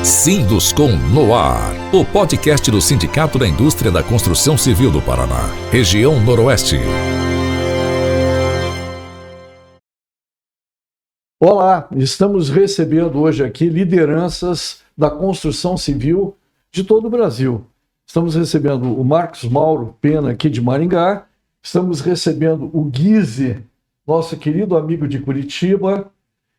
Sinduscom no ar, o podcast do Sindicato da Indústria da Construção Civil do Paraná, região Noroeste. Olá, estamos recebendo hoje aqui lideranças da construção civil de todo o Brasil. Estamos recebendo o Marcos Mauro Pena, aqui de Maringá. Estamos recebendo o Guise, nosso querido amigo de Curitiba.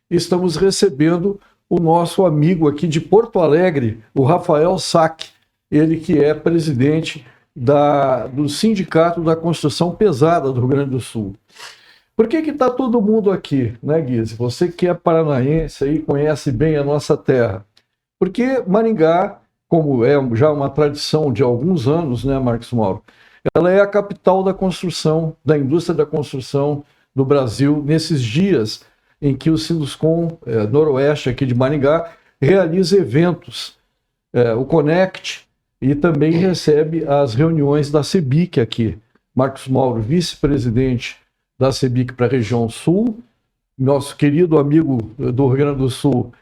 Estamos recebendo o nosso amigo aqui de Porto Alegre, o Rafael Sack, ele que é presidente do Sindicato da Construção Pesada do Rio Grande do Sul. Por que está todo mundo aqui, né, Guise? Você que é paranaense e conhece bem a nossa terra. Porque Maringá, como é já uma tradição de alguns anos, né, Marcos Mauro, ela é a capital da construção, da indústria da construção do Brasil, nesses dias em que o Sinduscom Noroeste, aqui de Maringá, realiza eventos, o Connect, e também recebe as reuniões da CEBIC aqui. Marcos Mauro, vice-presidente da CEBIC para a região sul, nosso querido amigo do Rio Grande do Sul,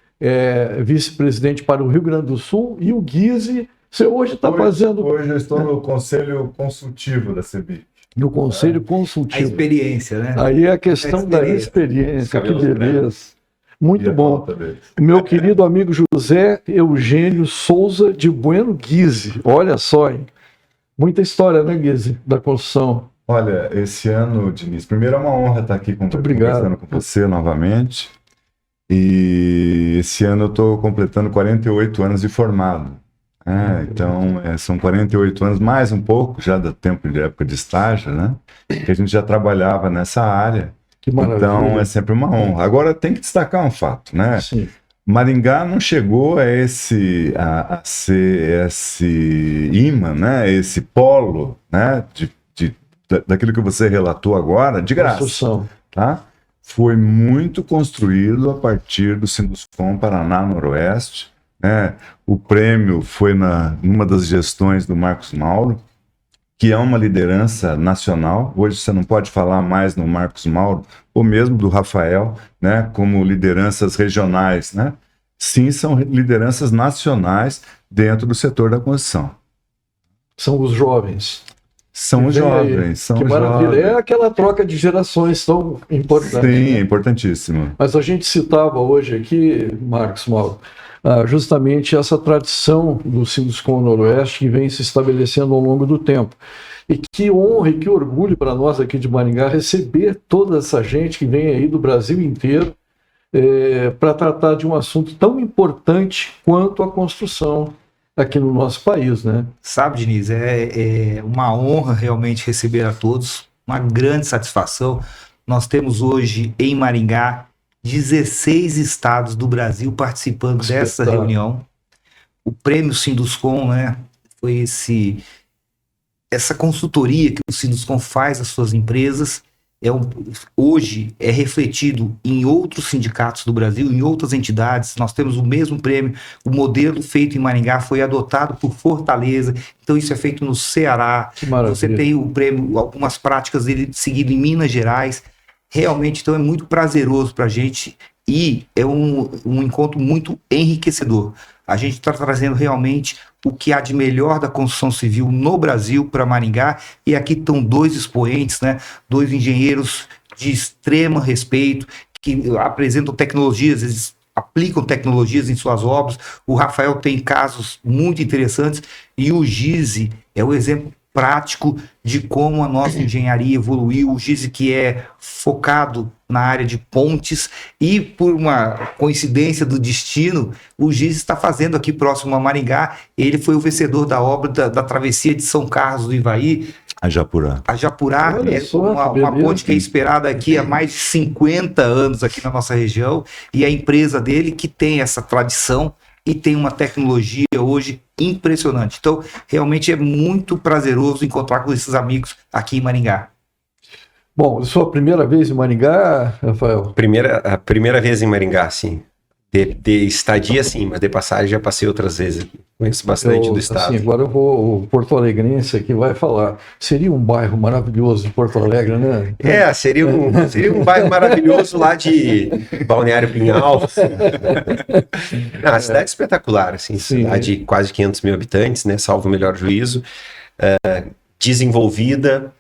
vice-presidente para o Rio Grande do Sul, e o Guise, você hoje está fazendo... Hoje eu estou no Conselho Consultivo da CEBIC. No Conselho Consultivo. A experiência, né? Aí é a questão da experiência, que beleza. Muito bom. Meu querido amigo José Eugênio Souza de Bueno Guise. Olha só, hein? Muita história, né, Guise, da construção. Olha, esse ano, Diniz, primeiro é uma honra estar aqui conversando com você novamente. E esse ano eu estou completando 48 anos de formado. Então, são 48 anos, mais um pouco, já do tempo de época de estágio, né? Que a gente já trabalhava nessa área. Que maravilha. Então, é sempre uma honra. Agora, tem que destacar um fato, né? Sim. Maringá não chegou a ser esse imã, né? Esse polo, né? Daquilo que você relatou agora, de graça. Construção. Tá? Foi muito construído a partir do Sinduscom Paraná Noroeste. O prêmio foi numa das gestões do Marcos Mauro, que é uma liderança nacional. Hoje você não pode falar mais no Marcos Mauro, ou mesmo do Rafael, né, como lideranças regionais, né? Sim, são lideranças nacionais dentro do setor da construção. São os jovens. São os jovens. Que maravilha. É aquela troca de gerações tão importante. Sim, é importantíssimo. Mas a gente citava hoje aqui, Marcos Mauro, justamente essa tradição do Sinduscom Noroeste que vem se estabelecendo ao longo do tempo. E que honra e que orgulho para nós aqui de Maringá receber toda essa gente que vem aí do Brasil inteiro para tratar de um assunto tão importante quanto a construção aqui no nosso país, né? Sabe, Diniz, é uma honra realmente receber a todos, uma grande satisfação. Nós temos hoje em Maringá 16 estados do Brasil participando dessa reunião. O prêmio Sinduscom, né, foi essa consultoria que o Sinduscom faz às suas empresas. Hoje é refletido em outros sindicatos do Brasil, em outras entidades. Nós temos o mesmo prêmio. O modelo feito em Maringá foi adotado por Fortaleza. Então isso é feito no Ceará. Você tem o prêmio, algumas práticas dele seguido em Minas Gerais. Realmente, então, é muito prazeroso para a gente e é um encontro muito enriquecedor. A gente está trazendo realmente o que há de melhor da construção civil no Brasil para Maringá, e aqui estão dois expoentes, né? Dois engenheiros de extremo respeito, que apresentam tecnologias, eles aplicam tecnologias em suas obras. O Rafael tem casos muito interessantes e o Guise é o exemplo prático de como a nossa engenharia evoluiu. O Guise, que é focado na área de pontes, e por uma coincidência do destino, o Guise está fazendo aqui próximo a Maringá. Ele foi o vencedor da obra da travessia de São Carlos do Ivaí. A Japurá. A Japurá é uma ponte que é esperada aqui há mais de 50 anos aqui na nossa região, e a empresa dele que tem essa tradição e tem uma tecnologia hoje impressionante. Então, realmente é muito prazeroso encontrar com esses amigos aqui em Maringá. Bom, sua primeira vez em Maringá, Rafael? A primeira vez em Maringá, sim. De estadia, sim, mas de passagem já passei outras vezes aqui. Conheço bastante do estado. Assim, agora o Porto Alegrense aqui vai falar. Seria um bairro maravilhoso de Porto Alegre, né? Seria um bairro maravilhoso lá de Balneário Pinhal. A cidade é espetacular, assim, cidade de quase 500 mil habitantes, né, salvo o melhor juízo. Desenvolvida,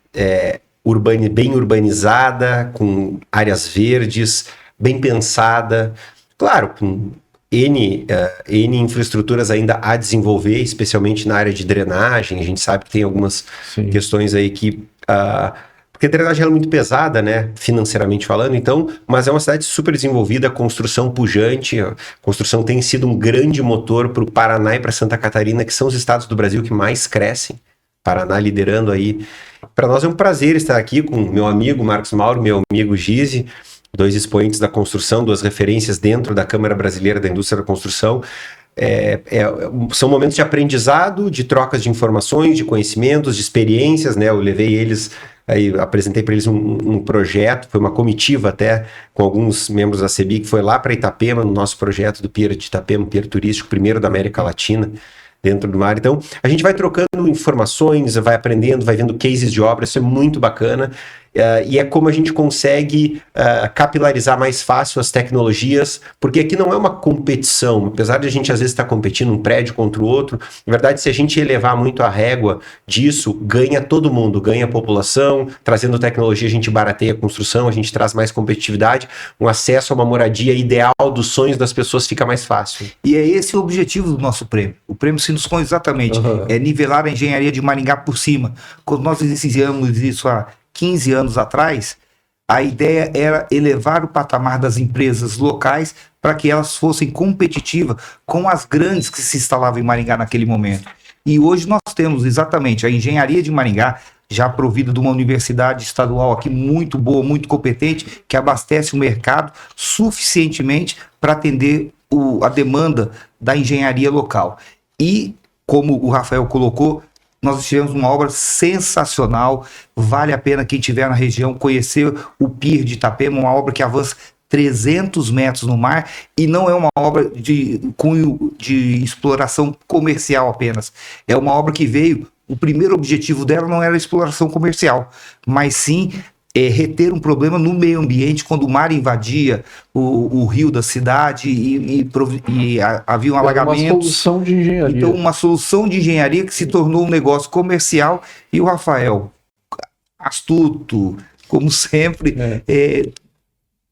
bem urbanizada, com áreas verdes, bem pensada. Claro, com N infraestruturas ainda a desenvolver, especialmente na área de drenagem. A gente sabe que tem algumas questões aí que... porque a drenagem é muito pesada, né, financeiramente falando, então, mas é uma cidade super desenvolvida, construção pujante, a construção tem sido um grande motor para o Paraná e para Santa Catarina, que são os estados do Brasil que mais crescem. Paraná liderando aí. Para nós é um prazer estar aqui com meu amigo Marcos Mauro, meu amigo Gizi, 2 expoentes da construção, 2 referências dentro da Câmara Brasileira da Indústria da Construção. São momentos de aprendizado, de trocas de informações, de conhecimentos, de experiências, né? Eu levei eles, aí apresentei para eles um projeto, foi uma comitiva até com alguns membros da CEBI, que foi lá para Itapema, no nosso projeto do Pier de Itapema, Pier Turístico, primeiro da América Latina, dentro do mar. Então, a gente vai trocando informações, vai aprendendo, vai vendo cases de obra, isso é muito bacana. E é como a gente consegue capilarizar mais fácil as tecnologias, porque aqui não é uma competição, apesar de a gente às vezes estar competindo um prédio contra o outro, na verdade, se a gente elevar muito a régua disso, ganha todo mundo, ganha a população, trazendo tecnologia a gente barateia a construção, a gente traz mais competitividade, um acesso a uma moradia ideal dos sonhos das pessoas fica mais fácil. E é esse o objetivo do nosso prêmio. O prêmio Sinduscon exatamente, é nivelar a engenharia de Maringá por cima. Quando nós iniciamos isso há 15 anos atrás, a ideia era elevar o patamar das empresas locais para que elas fossem competitivas com as grandes que se instalavam em Maringá naquele momento. E hoje nós temos exatamente a engenharia de Maringá, já provida de uma universidade estadual aqui muito boa, muito competente, que abastece o mercado suficientemente para atender a demanda da engenharia local. E, como o Rafael colocou, nós tivemos uma obra sensacional, vale a pena quem estiver na região conhecer o Pier de Itapema, uma obra que avança 300 metros no mar e não é uma obra de cunho de exploração comercial apenas, é uma obra que veio, o primeiro objetivo dela não era a exploração comercial, mas sim reter um problema no meio ambiente quando o mar invadia o rio da cidade e havia um alagamento. Uma solução de engenharia. Então, uma solução de engenharia que se tornou um negócio comercial e o Rafael, astuto, como sempre,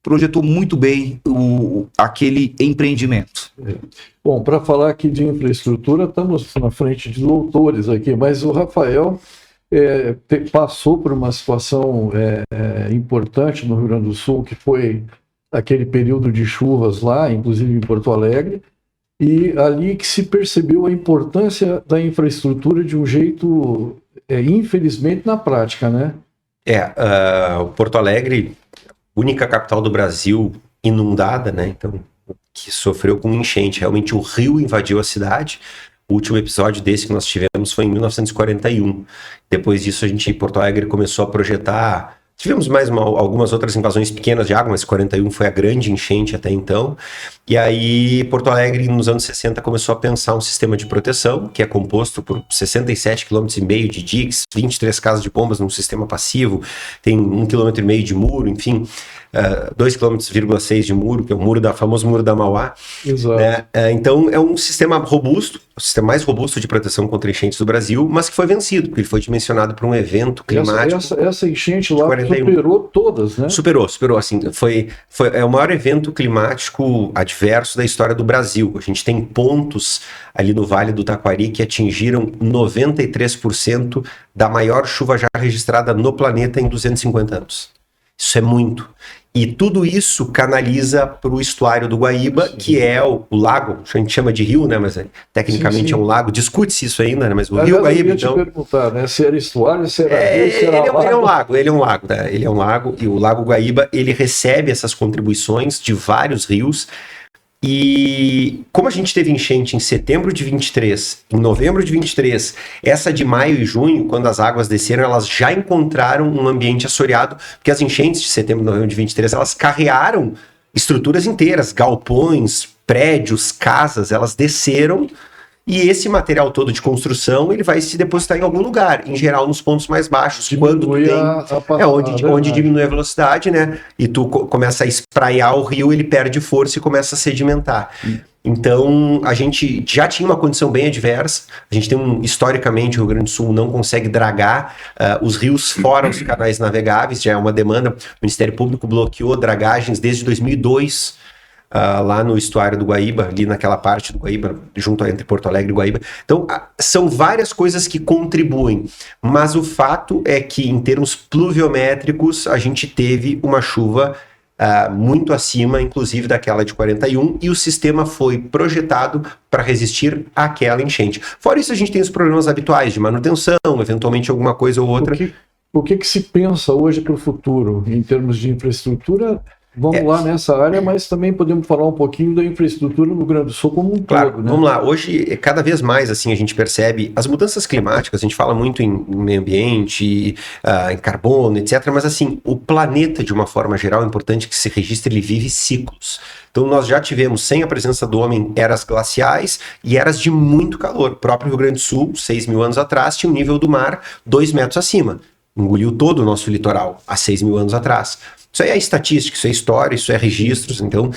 projetou muito bem aquele empreendimento. Bom, para falar aqui de infraestrutura, estamos na frente de doutores aqui, mas o Rafael passou por uma situação importante no Rio Grande do Sul, que foi aquele período de chuvas lá, inclusive em Porto Alegre, e ali que se percebeu a importância da infraestrutura de um jeito, infelizmente, na prática, né? O Porto Alegre, única capital do Brasil inundada, né? Então, que sofreu com enchente. Realmente o rio invadiu a cidade. O último episódio desse que nós tivemos foi em 1941. Depois disso, a gente em Porto Alegre começou a projetar. Tivemos mais algumas outras invasões pequenas de água, mas 41 foi a grande enchente até então. E aí, Porto Alegre, nos anos 60, começou a pensar um sistema de proteção, que é composto por 67,5 km de diques, 23 casas de bombas num sistema passivo, tem 1,5 km de muro, enfim, 2,6 km de muro, que é o famoso muro da Mauá. Exato. Né? Então, é um sistema robusto, o sistema mais robusto de proteção contra enchentes do Brasil, mas que foi vencido, porque ele foi dimensionado para um evento climático. Essa enchente lá superou todas, né? Superou, assim, é o maior evento climático adverso da história do Brasil. A gente tem pontos ali no Vale do Taquari que atingiram 93% da maior chuva já registrada no planeta em 250 anos. Isso é muito. E tudo isso canaliza para o estuário do Guaíba, que é o lago, a gente chama de rio, né? Mas tecnicamente é um lago. Discute-se isso ainda, né? Mas o rio Guaíba, então... Eu ia te perguntar, né? Se era estuário, se era rio, se era lago. Ele é um lago, tá? Ele é um lago, e o Lago Guaíba, ele recebe essas contribuições de vários rios. E como a gente teve enchente em setembro de 23, em novembro de 23, essa de maio e junho, quando as águas desceram, elas já encontraram um ambiente assoreado, porque as enchentes de setembro e novembro de 23, elas carrearam estruturas inteiras, galpões, prédios, casas, elas desceram. E esse material todo de construção, ele vai se depositar em algum lugar, em geral nos pontos mais baixos, quando tu tem, onde diminui a velocidade, né? E tu começa a espraiar o rio, ele perde força e começa a sedimentar. Então, a gente já tinha uma condição bem adversa. A gente tem historicamente, o Rio Grande do Sul não consegue dragar os rios fora os canais navegáveis, já é uma demanda. O Ministério Público bloqueou dragagens desde 2002, lá no estuário do Guaíba, ali naquela parte do Guaíba, junto entre Porto Alegre e Guaíba. Então, são várias coisas que contribuem, mas o fato é que, em termos pluviométricos, a gente teve uma chuva muito acima, inclusive, daquela de 41, e o sistema foi projetado para resistir àquela enchente. Fora isso, a gente tem os problemas habituais de manutenção, eventualmente alguma coisa ou outra. O que se pensa hoje para o futuro, em termos de infraestrutura? Vamos lá nessa área, mas também podemos falar um pouquinho da infraestrutura no Rio Grande do Sul como um todo, né? Vamos lá. Hoje, cada vez mais, assim, a gente percebe as mudanças climáticas, a gente fala muito em meio ambiente, em carbono, etc. Mas, assim, o planeta, de uma forma geral, é importante que se registre, ele vive ciclos. Então, nós já tivemos, sem a presença do homem, eras glaciais e eras de muito calor. O próprio Rio Grande do Sul, 6.000 anos atrás, tinha um nível do mar 2 metros acima. Engoliu todo o nosso litoral, há 6.000 anos atrás. Isso aí é estatística, isso é história, isso é registros. Então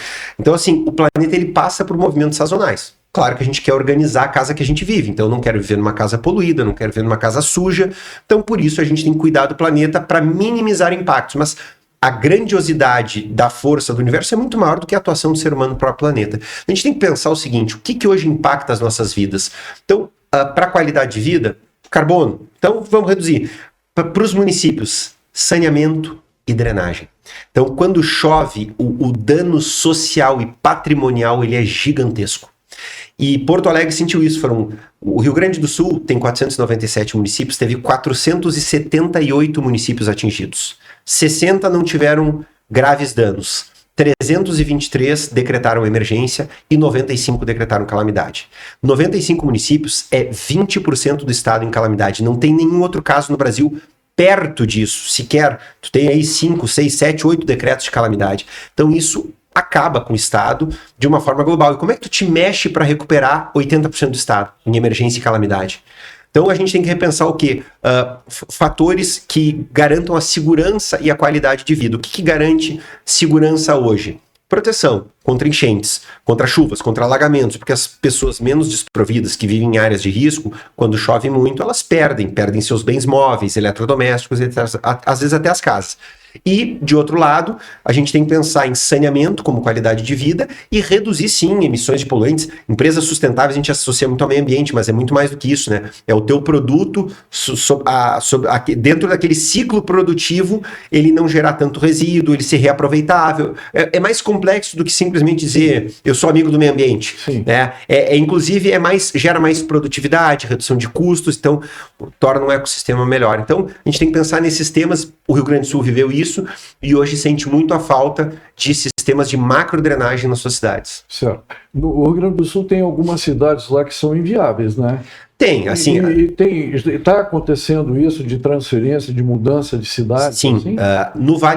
assim, o planeta ele passa por movimentos sazonais. Claro que a gente quer organizar a casa que a gente vive. Então, eu não quero viver numa casa poluída, não quero viver numa casa suja. Então, por isso, a gente tem que cuidar do planeta para minimizar impactos. Mas a grandiosidade da força do universo é muito maior do que a atuação do ser humano no próprio planeta. A gente tem que pensar o seguinte, o que hoje impacta as nossas vidas? Então, para a qualidade de vida, carbono. Então, vamos reduzir. Para os municípios, saneamento e drenagem. Então, quando chove, o dano social e patrimonial ele é gigantesco. E Porto Alegre sentiu isso. O Rio Grande do Sul tem 497 municípios, teve 478 municípios atingidos. 60 não tiveram graves danos. 323 decretaram emergência e 95 decretaram calamidade. 95 municípios é 20% do estado em calamidade. Não tem nenhum outro caso no Brasil perto disso, sequer. Tu tem aí 5, 6, 7, 8 decretos de calamidade. Então isso acaba com o Estado de uma forma global. E como é que tu te mexe para recuperar 80% do Estado em emergência e calamidade? Então a gente tem que repensar o quê? Fatores que garantam a segurança e a qualidade de vida. O que garante segurança hoje? Proteção contra enchentes, contra chuvas, contra alagamentos, porque as pessoas menos desprovidas que vivem em áreas de risco, quando chove muito, elas perdem seus bens móveis, eletrodomésticos, etc., às vezes até as casas. E, de outro lado, a gente tem que pensar em saneamento como qualidade de vida e reduzir, sim, emissões de poluentes. Empresas sustentáveis a gente associa muito ao meio ambiente, mas é muito mais do que isso, né? É o teu produto, dentro daquele ciclo produtivo, ele não gerar tanto resíduo, ele ser reaproveitável. É mais complexo do que simplesmente dizer, eu sou amigo do meio ambiente. Né? Inclusive, gera mais produtividade, redução de custos, então torna um ecossistema melhor. Então, a gente tem que pensar nesses temas. O Rio Grande do Sul viveu isso e hoje sente muito a falta de sistemas de macrodrenagem nas suas cidades. Certo. No Rio Grande do Sul tem algumas cidades lá que são inviáveis, né? Tem, assim... Está acontecendo isso de transferência, de mudança de cidade? Sim, assim?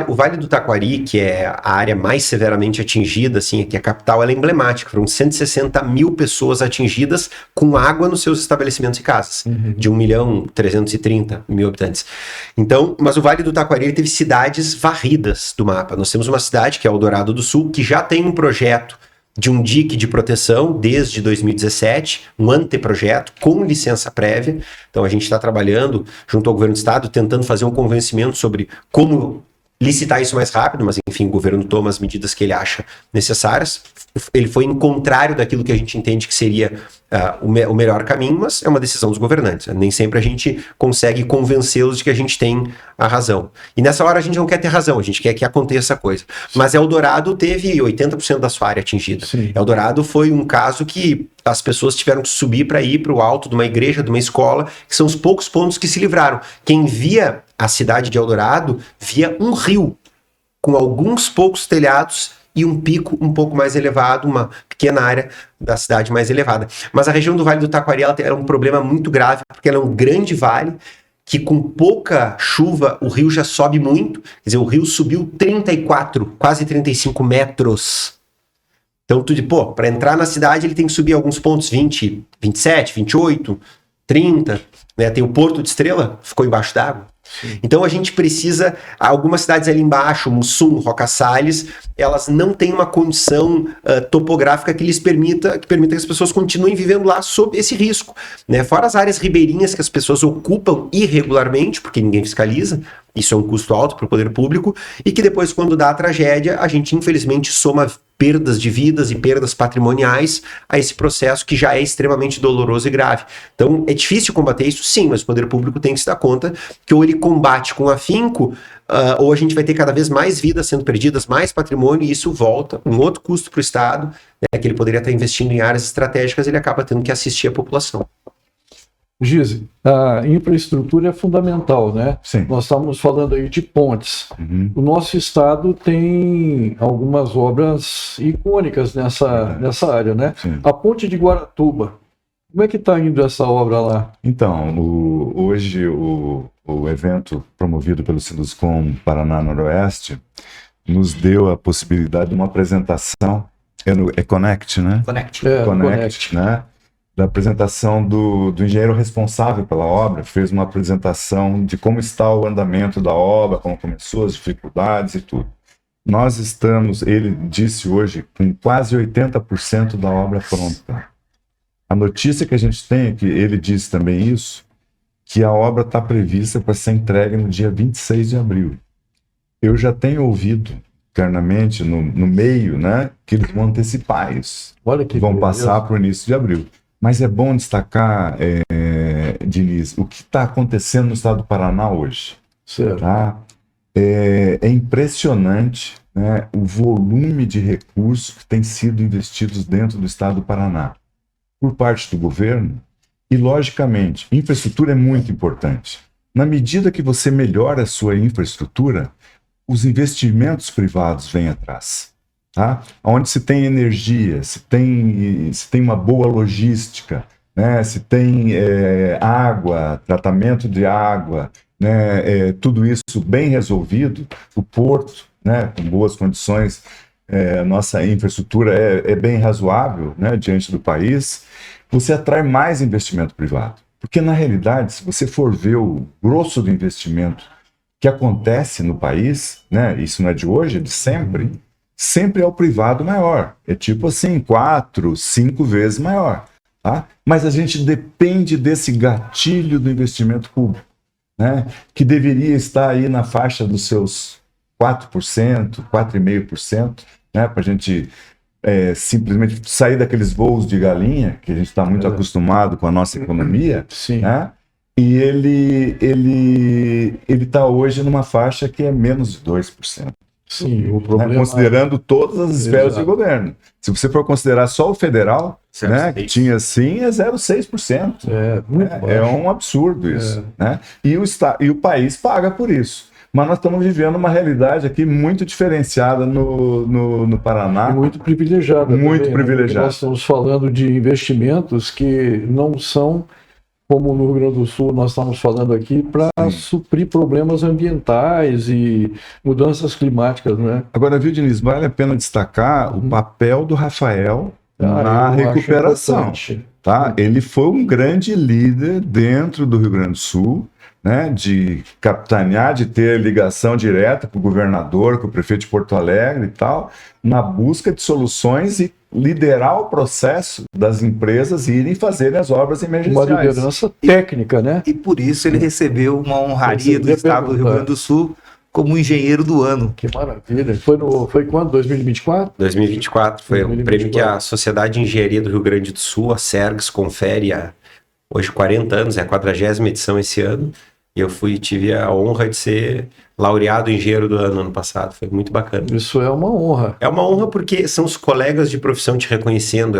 O Vale do Taquari, que é a área mais severamente atingida, assim, aqui a capital, ela é emblemática. Foram 160 mil pessoas atingidas com água nos seus estabelecimentos e casas, de 1.330.000 habitantes. Então, mas o Vale do Taquari ele teve cidades varridas do mapa. Nós temos uma cidade, que é Eldorado do Sul, que já tem um projeto de um dique de proteção desde 2017, um anteprojeto com licença prévia. Então a gente está trabalhando junto ao governo do estado, tentando fazer um convencimento sobre como licitar isso mais rápido, mas enfim, o governo toma as medidas que ele acha necessárias. Ele foi em contrário daquilo que a gente entende que seria o melhor caminho, mas é uma decisão dos governantes. Nem sempre a gente consegue convencê-los de que a gente tem a razão. E nessa hora a gente não quer ter razão, a gente quer que aconteça a coisa. Mas Eldorado teve 80% da sua área atingida. Sim. Eldorado foi um caso que as pessoas tiveram que subir para ir para o alto de uma igreja, de uma escola, que são os poucos pontos que se livraram. Quem via a cidade de Eldorado via um rio com alguns poucos telhados e um pico um pouco mais elevado, uma pequena área da cidade mais elevada. Mas a região do Vale do Taquari ela era um problema muito grave, porque ela é um grande vale que com pouca chuva o rio já sobe muito. Quer dizer, o rio subiu 34, quase 35 metros. Então, para entrar na cidade ele tem que subir alguns pontos, 20, 27, 28, 30, né? Tem o Porto de Estrela, ficou embaixo d'água. Então a gente precisa, algumas cidades ali embaixo, Mussum, Roca Salles, elas não têm uma condição topográfica que lhes permita que as pessoas continuem vivendo lá sob esse risco, né? Fora as áreas ribeirinhas que as pessoas ocupam irregularmente, porque ninguém fiscaliza, isso é um custo alto para o poder público, e que depois, quando dá a tragédia, a gente infelizmente soma perdas de vidas e perdas patrimoniais a esse processo que já é extremamente doloroso e grave. Então, é difícil combater isso, sim, mas o poder público tem que se dar conta que ou ele combate com afinco, ou a gente vai ter cada vez mais vidas sendo perdidas, mais patrimônio, e isso volta, um outro custo para o Estado, né, que ele poderia estar investindo em áreas estratégicas, ele acaba tendo que assistir a população. Gise, a infraestrutura é fundamental, né? Sim. Nós estamos falando aí de pontes. Uhum. O nosso estado tem algumas obras icônicas nessa área, né? Sim. A ponte de Guaratuba, como é que está indo essa obra lá? Então, hoje o evento promovido pelo Sinduscom Paraná Noroeste nos deu a possibilidade de uma apresentação, é Connect, né? Connect. Connect, né? Da apresentação do engenheiro responsável pela obra, fez uma apresentação de como está o andamento da obra, como começou, as dificuldades e tudo. Nós estamos, ele disse hoje, com quase 80% da obra pronta. A notícia que a gente tem é que ele disse também isso, que a obra está prevista para ser entregue no dia 26 de abril. Eu já tenho ouvido internamente, no meio, né, que eles vão antecipar isso. Olha que vão beleza. passar para o início de abril. Mas é bom destacar, Diniz, o que está acontecendo no estado do Paraná hoje. Certo. Tá? É impressionante, né, o volume de recursos que tem sido investidos dentro do estado do Paraná, por parte do governo. E, logicamente, infraestrutura é muito importante. Na medida que você melhora a sua infraestrutura, os investimentos privados vêm atrás. Tá? Onde se tem energia, se tem uma boa logística, né? Se tem água, tratamento de água, né? Tudo isso bem resolvido, o porto, né? Com boas condições, nossa infraestrutura é bem razoável, né? Diante do país, você atrai mais investimento privado. Porque, na realidade, se você for ver o grosso do investimento que acontece no país, né? Isso não é de hoje, é de sempre. Sempre é o privado maior. É tipo assim, 4, 5 vezes maior. Tá? Mas a gente depende desse gatilho do investimento público, né? Que deveria estar aí na faixa dos seus 4%, 4,5%, né? Para a gente simplesmente sair daqueles voos de galinha, que a gente está muito acostumado com a nossa economia. Sim. Né? E ele está hoje numa faixa que é menos de 2%. Sim, o problema... Considerando todas as esferas Exato. de governo. Se você for considerar só o federal, né, que tinha sim, é 0,6%. Muito É baixo. um absurdo isso. Né? E o país paga por isso. Mas nós estamos vivendo uma realidade aqui muito diferenciada no Paraná. E muito privilegiada. Muito também, privilegiada. Né? Nós estamos falando de investimentos que não são, como no Rio Grande do Sul nós estamos falando aqui, para suprir problemas ambientais e mudanças climáticas, né? Agora, viu, Diniz, vale a pena destacar o papel do Rafael na eu acho recuperação. importante. Tá? Ele foi um grande líder dentro do Rio Grande do Sul, né, de capitanear, de ter ligação direta com o governador, com o prefeito de Porto Alegre e tal, na busca de soluções e liderar o processo das empresas irem fazer as obras Uma emergenciais. liderança técnica, né? E por isso ele recebeu uma honraria do Estado do Rio Grande do Sul como engenheiro do ano. Que maravilha. Foi quando? 2024? 2024 foi 2024. o prêmio que a Sociedade de Engenharia do Rio Grande do Sul, a SERGS, confere há hoje 40 anos, é a 40ª edição esse ano. E eu tive a honra de ser laureado engenheiro do ano passado. Foi muito bacana. Isso é uma honra. É uma honra porque são os colegas de profissão te reconhecendo.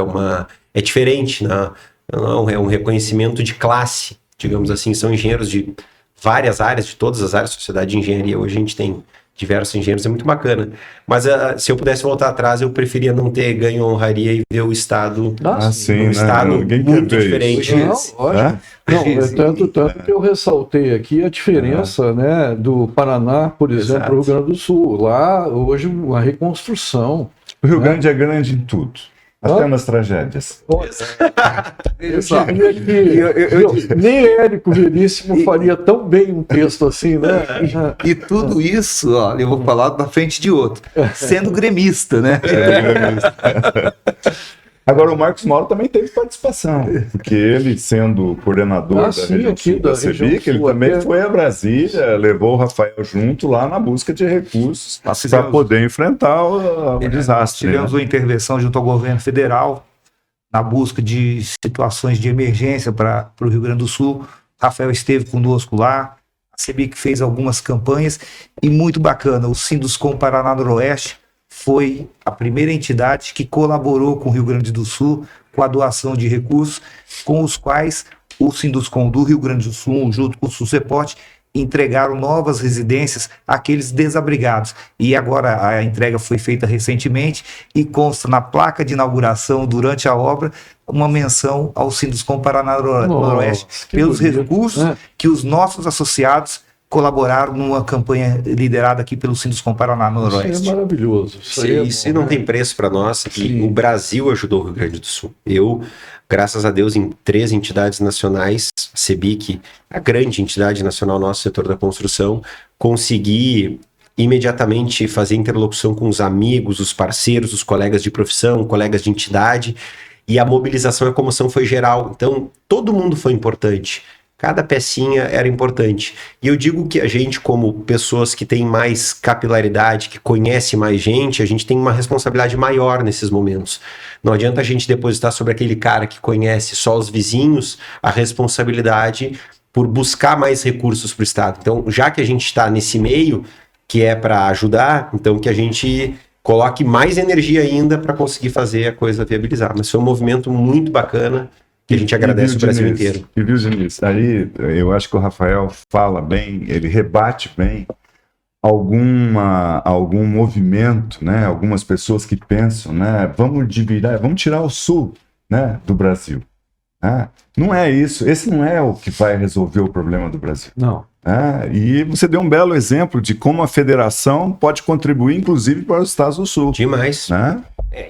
É diferente, né? É um reconhecimento de classe, digamos assim. São engenheiros de várias áreas, de todas as áreas da sociedade de engenharia. Hoje a gente tem diversos engenheiros, é muito bacana. Mas se eu pudesse voltar atrás, eu preferia não ter ganho a honraria e ver o estado sim, um estado Ninguém muito quer ver diferente. Não, lógico. Não, tanto que eu ressaltei aqui a diferença, né, do Paraná, por exemplo, Exato. para o Rio Grande do Sul. Lá, hoje, uma reconstrução. O Rio Grande é grande em tudo, até nas tragédias. Eu diria que nem Érico Veríssimo faria tão bem um texto assim, né? E tudo isso, ó, eu vou falar na frente de outro, sendo gremista, né? Agora, o Marcos Mauro também teve participação, porque ele, sendo coordenador da sim, região aqui sul da da região CEBIC, ele sul, também até- foi a Brasília, levou o Rafael junto lá na busca de recursos Nós para fizemos- poder enfrentar o desastre. Tivemos né? uma intervenção junto ao governo federal na busca de situações de emergência para o Rio Grande do Sul. Rafael esteve conosco lá, a CEBIC fez algumas campanhas e muito bacana, o Sinduscom Paraná Noroeste foi a primeira entidade que colaborou com o Rio Grande do Sul com a doação de recursos, com os quais o Sinduscom do Rio Grande do Sul, junto com o Suceporte, entregaram novas residências àqueles desabrigados. E agora a entrega foi feita recentemente e consta na placa de inauguração durante a obra uma menção ao Sinduscom Paraná Noroeste que pelos bonito, recursos né? que os nossos associados colaboraram numa campanha liderada aqui pelo Sinduscom Paraná Isso Noroeste. é maravilhoso. Isso aí é Isso bom, não né? tem preço para nós. E Sim. o Brasil ajudou o Rio Grande do Sul. Eu, graças a Deus, em 3 entidades nacionais, a CEBIC, a grande entidade nacional nosso setor da construção, consegui imediatamente fazer interlocução com os amigos, os parceiros, os colegas de profissão, colegas de entidade, e a mobilização e a comoção foi geral. Então, todo mundo foi importante. Cada pecinha era importante. E eu digo que a gente, como pessoas que têm mais capilaridade, que conhece mais gente, a gente tem uma responsabilidade maior nesses momentos. Não adianta a gente depositar sobre aquele cara que conhece só os vizinhos a responsabilidade por buscar mais recursos para o Estado. Então, já que a gente está nesse meio, que é para ajudar, então que a gente coloque mais energia ainda para conseguir fazer a coisa viabilizar. Mas foi um movimento muito bacana, que a gente agradece o Brasil inteiro. E viu, Diniz, aí eu acho que o Rafael fala bem, ele rebate bem algum movimento, né? Algumas pessoas que pensam, né? Vamos tirar o sul, né? Do Brasil. Né? Não é isso, esse não é o que vai resolver o problema do Brasil. Não. E você deu um belo exemplo de como a federação pode contribuir, inclusive, para os estados do sul. Demais. Né?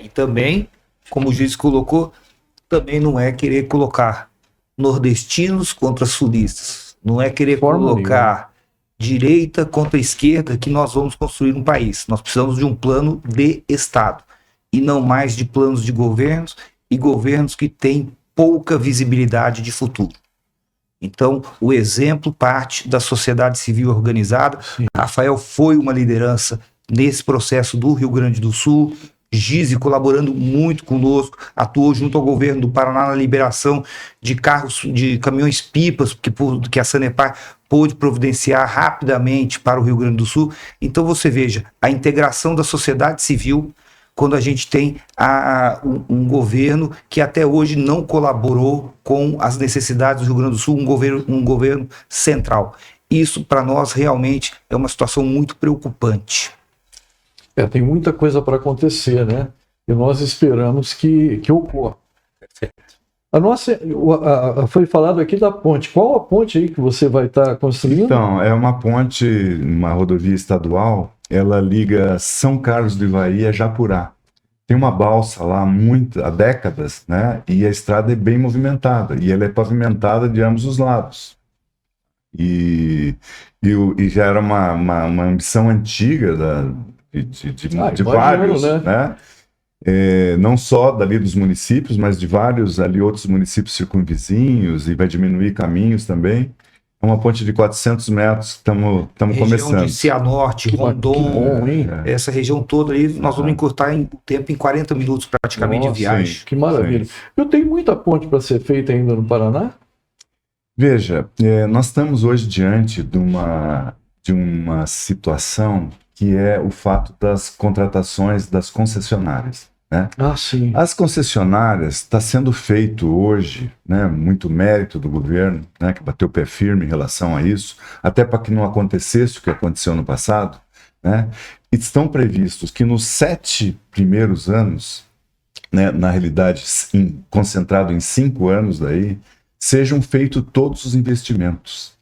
E também, como o juiz colocou, também não é querer colocar nordestinos contra sulistas. Não é querer colocar direita contra esquerda que nós vamos construir um país. Nós precisamos de um plano de Estado e não mais de planos de governos e governos que têm pouca visibilidade de futuro. Então, o exemplo parte da sociedade civil organizada. Sim. Rafael foi uma liderança nesse processo do Rio Grande do Sul, Gize colaborando muito conosco, atuou junto ao governo do Paraná na liberação de carros, de caminhões-pipas, que a Sanepar pôde providenciar rapidamente para o Rio Grande do Sul. Então você veja, a integração da sociedade civil, quando a gente tem um governo que até hoje não colaborou com as necessidades do Rio Grande do Sul, um governo central. Isso, para nós, realmente é uma situação muito preocupante. Tem muita coisa para acontecer, né? E nós esperamos que ocorra. A nossa, foi falado aqui da ponte. Qual a ponte aí que você vai estar construindo? Então, é uma ponte, uma rodovia estadual, ela liga São Carlos do Ivaí a Japurá. Tem uma balsa lá há décadas, né? E a estrada é bem movimentada, e ela é pavimentada de ambos os lados. E já era uma ambição antiga de vários, né? Não só dali dos municípios, mas de vários ali outros municípios circunvizinhos, e vai diminuir caminhos também. É uma ponte de 400 metros, estamos começando. Região de Cianorte, Rondon, essa região toda aí, nós vamos encurtar o tempo em 40 minutos praticamente de viagem. Sim, que maravilha. Eu tenho muita ponte para ser feita ainda no Paraná? Veja, nós estamos hoje diante de uma situação que é o fato das contratações das concessionárias. Né? Sim. As concessionárias, está sendo feito hoje, né, muito mérito do governo, né, que bateu o pé firme em relação a isso, até para que não acontecesse o que aconteceu no passado, né? Estão previstos que nos 7 primeiros anos, né, na realidade concentrado em 5 anos daí, sejam feitos todos os investimentos.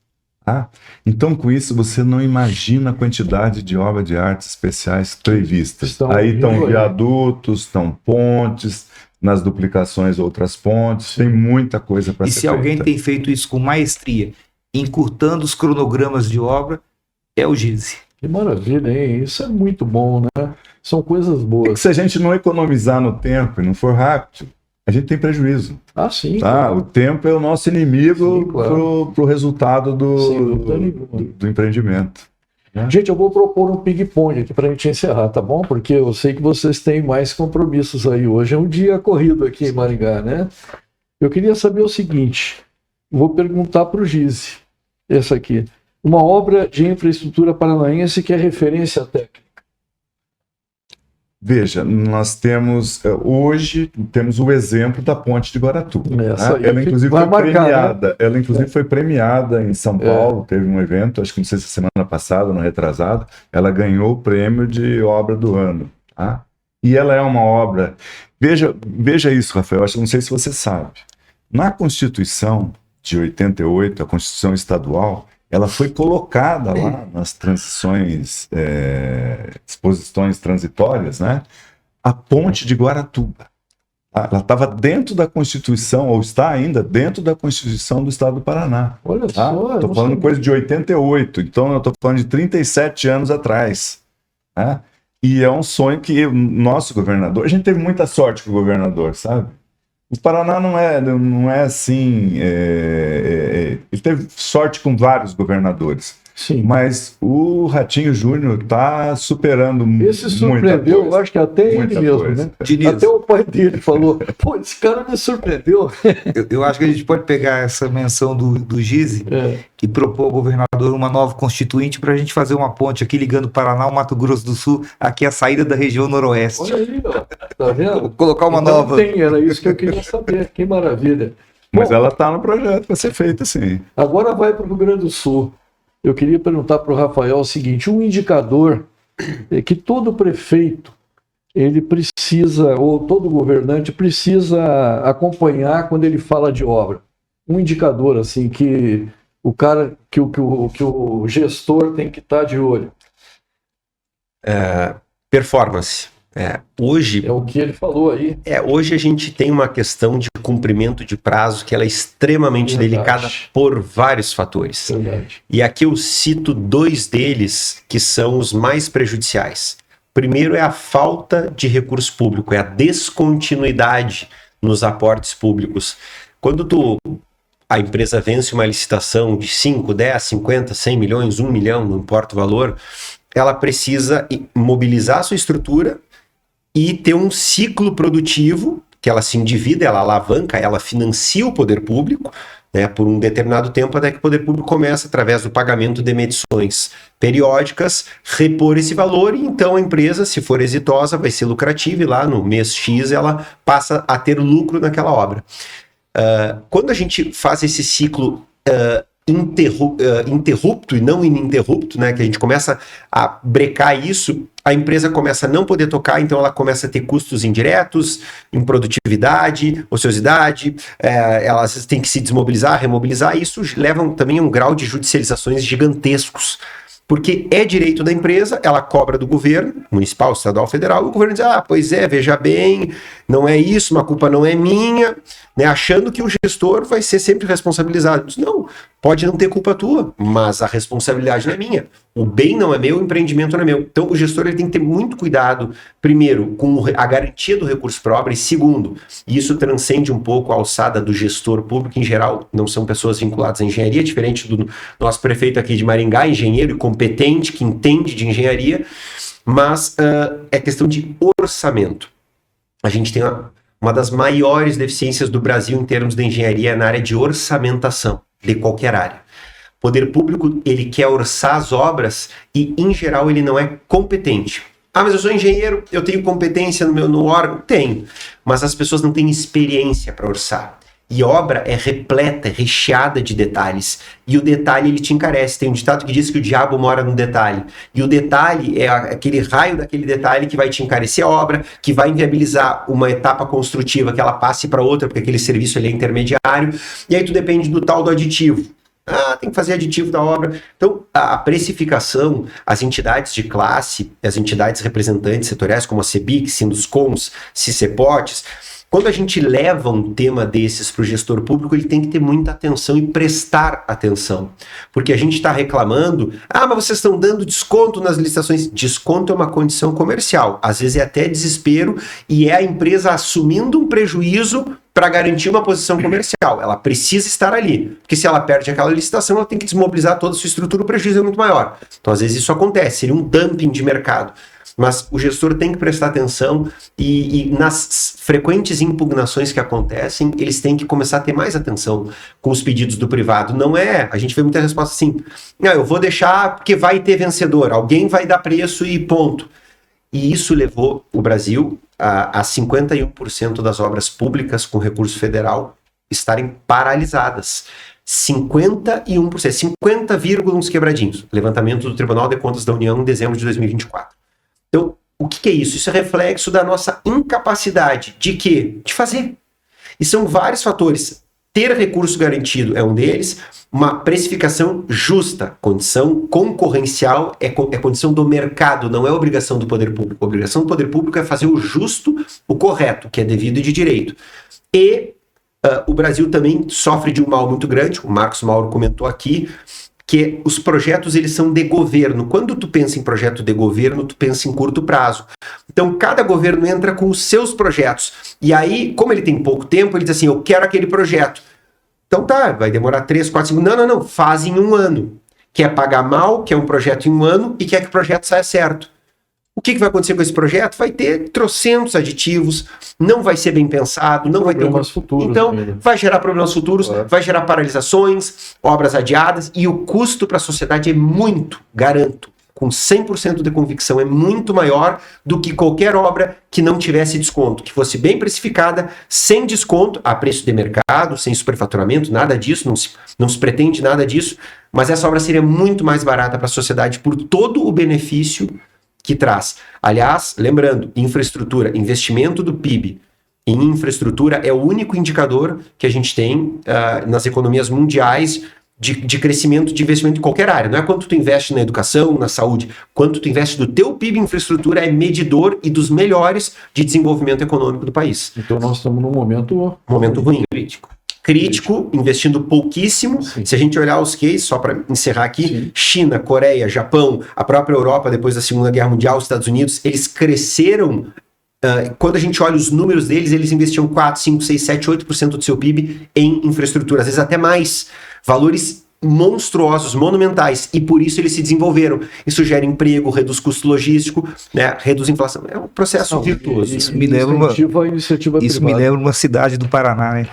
Tá? Então, com isso, você não imagina a quantidade de obras de artes especiais previstas. Aí estão viadutos, estão pontes, nas duplicações outras pontes, tem muita coisa para ser feita. E se alguém tem feito isso com maestria, encurtando os cronogramas de obra, é o GISE. Que maravilha, hein? Isso é muito bom, né? São coisas boas. É que se a gente não economizar no tempo e não for rápido, a gente tem prejuízo. Ah, sim. Tá? Claro. O tempo é o nosso inimigo, claro, pro resultado do empreendimento. Né? Gente, eu vou propor um ping-pong aqui para a gente encerrar, tá bom? Porque eu sei que vocês têm mais compromissos aí. Hoje é um dia corrido aqui em Maringá, né? Eu queria saber o seguinte, vou perguntar para o GISE, essa aqui. Uma obra de infraestrutura paranaense que é referência técnica. Veja, nós temos, hoje, temos o exemplo da Ponte de Guaratuba. Ela, inclusive, foi premiada. Né? Ela, inclusive, foi premiada em São Paulo, teve um evento, acho que não sei se semana passada ou no retrasado, ela ganhou o prêmio de obra do ano. Tá? E ela é uma obra... Veja isso, Rafael, não sei se você sabe. Na Constituição de 88, a Constituição Estadual, ela foi colocada lá nas disposições transitórias, né? A Ponte de Guaratuba. Ela estava dentro da Constituição, ou está ainda dentro da Constituição do Estado do Paraná. Olha só. Estou falando coisa de 88, então eu estou falando de 37 anos atrás. Né? E é um sonho que o nosso governador... A gente teve muita sorte com o governador, sabe? O Paraná não é assim... ele teve sorte com vários governadores. Sim. Mas o Ratinho Júnior está superando muita coisa. Esse surpreendeu, eu acho que até ele mesmo, né? Até o pai dele falou, pô, esse cara me surpreendeu. Eu acho que a gente pode pegar essa menção do GISE e propor ao governador uma nova constituinte para a gente fazer uma ponte aqui ligando o Paraná ao Mato Grosso do Sul, aqui a saída da região noroeste. Olha aí, ó. Tá vendo? Vou colocar uma então, nova... Era isso que eu queria saber, que maravilha. Mas ela está no projeto para ser feita, sim. Agora vai para o Rio Grande do Sul. Eu queria perguntar para o Rafael o seguinte, um indicador que todo prefeito, ele precisa, ou todo governante precisa acompanhar quando ele fala de obra. Um indicador, assim, que o cara, que o gestor tem que estar de olho. Performance. Hoje... É o que ele falou aí. Hoje a gente tem uma questão de cumprimento de prazo que ela é extremamente delicada por vários fatores. Verdade. E aqui eu cito 2 deles que são os mais prejudiciais. Primeiro é a falta de recurso público, é a descontinuidade nos aportes públicos. Quando a empresa vence uma licitação de 5, 10, 50, 100 milhões, 1 milhão, não importa o valor, ela precisa mobilizar a sua estrutura e ter um ciclo produtivo, que ela se endivida, ela alavanca, ela financia o poder público, né, por um determinado tempo, até que o poder público começa, através do pagamento de emissões periódicas, repor esse valor, e então a empresa, se for exitosa, vai ser lucrativa, e lá no mês X ela passa a ter lucro naquela obra. Quando a gente faz esse ciclo interrupto e não ininterrupto, né, que a gente começa a brecar isso, a empresa começa a não poder tocar, então ela começa a ter custos indiretos, improdutividade, ociosidade, ela às vezes tem que se desmobilizar, remobilizar, e isso leva também a um grau de judicializações gigantescos, porque é direito da empresa, ela cobra do governo, municipal, estadual, federal, e o governo diz, pois é, veja bem, não é isso, a culpa não é minha, né, achando que o gestor vai ser sempre responsabilizado. Diz, não, pode não ter culpa tua, mas a responsabilidade não é minha. O bem não é meu, o empreendimento não é meu. Então o gestor ele tem que ter muito cuidado, primeiro, com a garantia do recurso para obra, e segundo, e isso transcende um pouco a alçada do gestor público, em geral, não são pessoas vinculadas à engenharia, diferente do nosso prefeito aqui de Maringá, engenheiro e competente, que entende de engenharia, mas é questão de orçamento. A gente tem uma das maiores deficiências do Brasil em termos de engenharia na área de orçamentação, de qualquer área. O poder público, ele quer orçar as obras e, em geral, ele não é competente. Mas eu sou engenheiro, eu tenho competência no órgão? Tenho. Mas as pessoas não têm experiência para orçar. E obra é repleta, é recheada de detalhes. E o detalhe, ele te encarece. Tem um ditado que diz que o diabo mora no detalhe. E o detalhe é aquele raio daquele detalhe que vai te encarecer a obra, que vai inviabilizar uma etapa construtiva que ela passe para outra, porque aquele serviço ele é intermediário. E aí tu depende do tal do aditivo. Tem que fazer aditivo da obra. Então, a precificação, as entidades de classe, as entidades representantes setoriais, como a CEBIC, Sinduscons, CICEPOTs, quando a gente leva um tema desses para o gestor público, ele tem que ter muita atenção e prestar atenção. Porque a gente está reclamando, mas vocês estão dando desconto nas licitações. Desconto é uma condição comercial. Às vezes é até desespero e é a empresa assumindo um prejuízo para garantir uma posição comercial. Ela precisa estar ali. Porque se ela perde aquela licitação, ela tem que desmobilizar toda a sua estrutura, o prejuízo é muito maior. Então, às vezes isso acontece, seria um dumping de mercado. Mas o gestor tem que prestar atenção e nas frequentes impugnações que acontecem, eles têm que começar a ter mais atenção com os pedidos do privado. Não é, a gente vê muita resposta assim, eu vou deixar porque vai ter vencedor, alguém vai dar preço e ponto. E isso levou o Brasil a 51% das obras públicas com recurso federal estarem paralisadas. 51%, 50, uns quebradinhos. Levantamento do Tribunal de Contas da União em dezembro de 2024. Então, o que é isso? Isso é reflexo da nossa incapacidade de quê? De fazer. E são vários fatores. Ter recurso garantido é um deles, uma precificação justa, condição concorrencial é condição do mercado, não é obrigação do poder público. A obrigação do poder público é fazer o justo, o correto, que é devido e de direito. E o Brasil também sofre de um mal muito grande, o Marcos Mauro comentou aqui, que os projetos eles são de governo. Quando tu pensa em projeto de governo, tu pensa em curto prazo. Então, cada governo entra com os seus projetos. E aí, como ele tem pouco tempo, ele diz assim, eu quero aquele projeto. Então tá, vai demorar 3, 4, 5... Não, faz em um ano. Quer pagar mal, quer um projeto em um ano e quer que o projeto saia certo. O que vai acontecer com esse projeto? Vai ter trocentos aditivos, não vai ser bem pensado, não vai ter problemas futuros. Então, vai gerar problemas futuros, vai gerar paralisações, obras adiadas, e o custo para a sociedade é muito, garanto, com 100% de convicção, é muito maior do que qualquer obra que não tivesse desconto, que fosse bem precificada, sem desconto, a preço de mercado, sem superfaturamento, nada disso, não se pretende nada disso, mas essa obra seria muito mais barata para a sociedade por todo o benefício que traz. Aliás, lembrando, infraestrutura, investimento do PIB em infraestrutura é o único indicador que a gente tem nas economias mundiais de crescimento de investimento em qualquer área. Não é quanto tu investe na educação, na saúde, quanto tu investe do teu PIB em infraestrutura é medidor e dos melhores de desenvolvimento econômico do país. Então nós estamos num momento ruim. Crítico, investindo pouquíssimo. Sim. Se a gente olhar os cases, só para encerrar aqui, Sim. China, Coreia, Japão, a própria Europa depois da Segunda Guerra Mundial, os Estados Unidos, eles cresceram. Quando a gente olha os números deles, eles investiam 4, 5, 6, 7, 8% do seu PIB em infraestrutura, às vezes até mais. Valores monstruosos, monumentais, e por isso eles se desenvolveram. Isso gera emprego, reduz custo logístico, né, reduz inflação. É um processo virtuoso. Isso me lembra uma cidade do Paraná, né?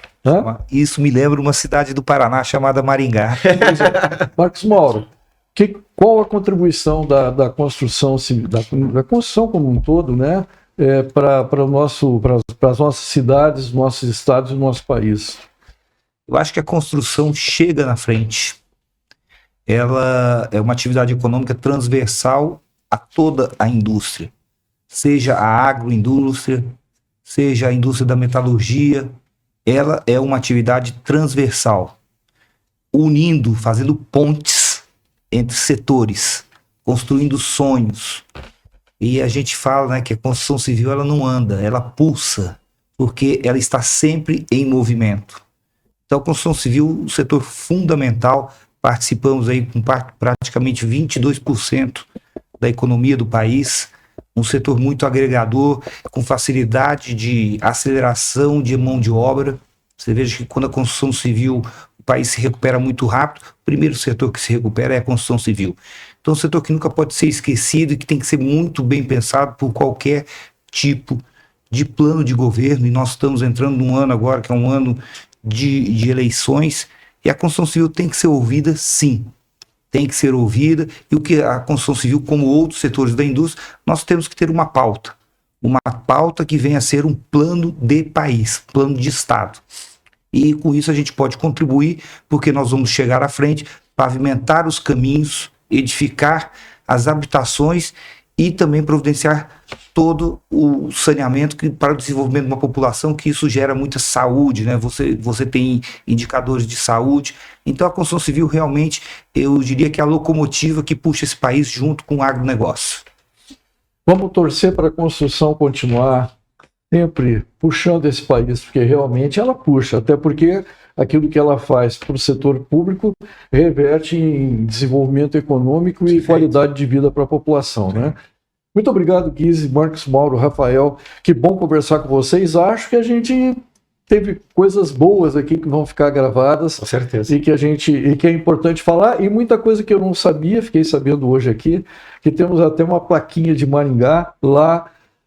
Isso me lembra uma cidade do Paraná chamada Maringá. Marcos Mauro, qual a contribuição da construção civil, da construção como um todo, né, para as nossas cidades, nossos estados e nosso país? Eu acho que a construção chega na frente. Ela é uma atividade econômica transversal a toda a indústria, seja a agroindústria, seja a indústria da metalurgia. Ela é uma atividade transversal, unindo, fazendo pontes entre setores, construindo sonhos. E a gente fala, né, que a construção civil ela não anda, ela pulsa, porque ela está sempre em movimento. Então, a construção civil, um setor fundamental, participamos aí com praticamente 22% da economia do país, um setor muito agregador, com facilidade de aceleração de mão de obra. Você veja que quando a construção civil, o país se recupera muito rápido, o primeiro setor que se recupera é a construção civil. Então, é um setor que nunca pode ser esquecido e que tem que ser muito bem pensado por qualquer tipo de plano de governo, e nós estamos entrando num ano agora que é um ano de eleições, e a construção civil tem que ser ouvida, sim. Tem que ser ouvida, e o que a construção civil, como outros setores da indústria, nós temos que ter uma pauta que venha a ser um plano de país, plano de Estado. e com isso a gente pode contribuir, porque nós vamos chegar à frente, pavimentar os caminhos, edificar as habitações e também providenciar todo o saneamento para o desenvolvimento de uma população, que isso gera muita saúde, né? Você tem indicadores de saúde. Então a construção civil realmente, eu diria que é a locomotiva que puxa esse país junto com o agronegócio. Vamos torcer para a construção continuar sempre puxando esse país, porque realmente ela puxa, até porque aquilo que ela faz para o setor público reverte em desenvolvimento econômico e qualidade de vida para a população, né? Muito obrigado, Guise, Marcos Mauro, Rafael. Que bom conversar com vocês. Acho que a gente teve coisas boas aqui que vão ficar gravadas. Com certeza. E que é importante falar. E muita coisa que eu não sabia, fiquei sabendo hoje aqui, que temos até uma plaquinha de Maringá lá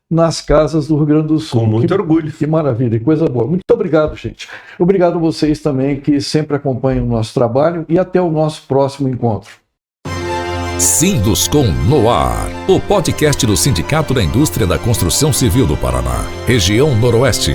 nas casas do Rio Grande do Sul. Com muito orgulho. Que maravilha, coisa boa. Muito obrigado, gente. Obrigado a vocês também que sempre acompanham o nosso trabalho e até o nosso próximo encontro. Sinduscom no ar, o podcast do Sindicato da Indústria da Construção Civil do Paraná, região Noroeste.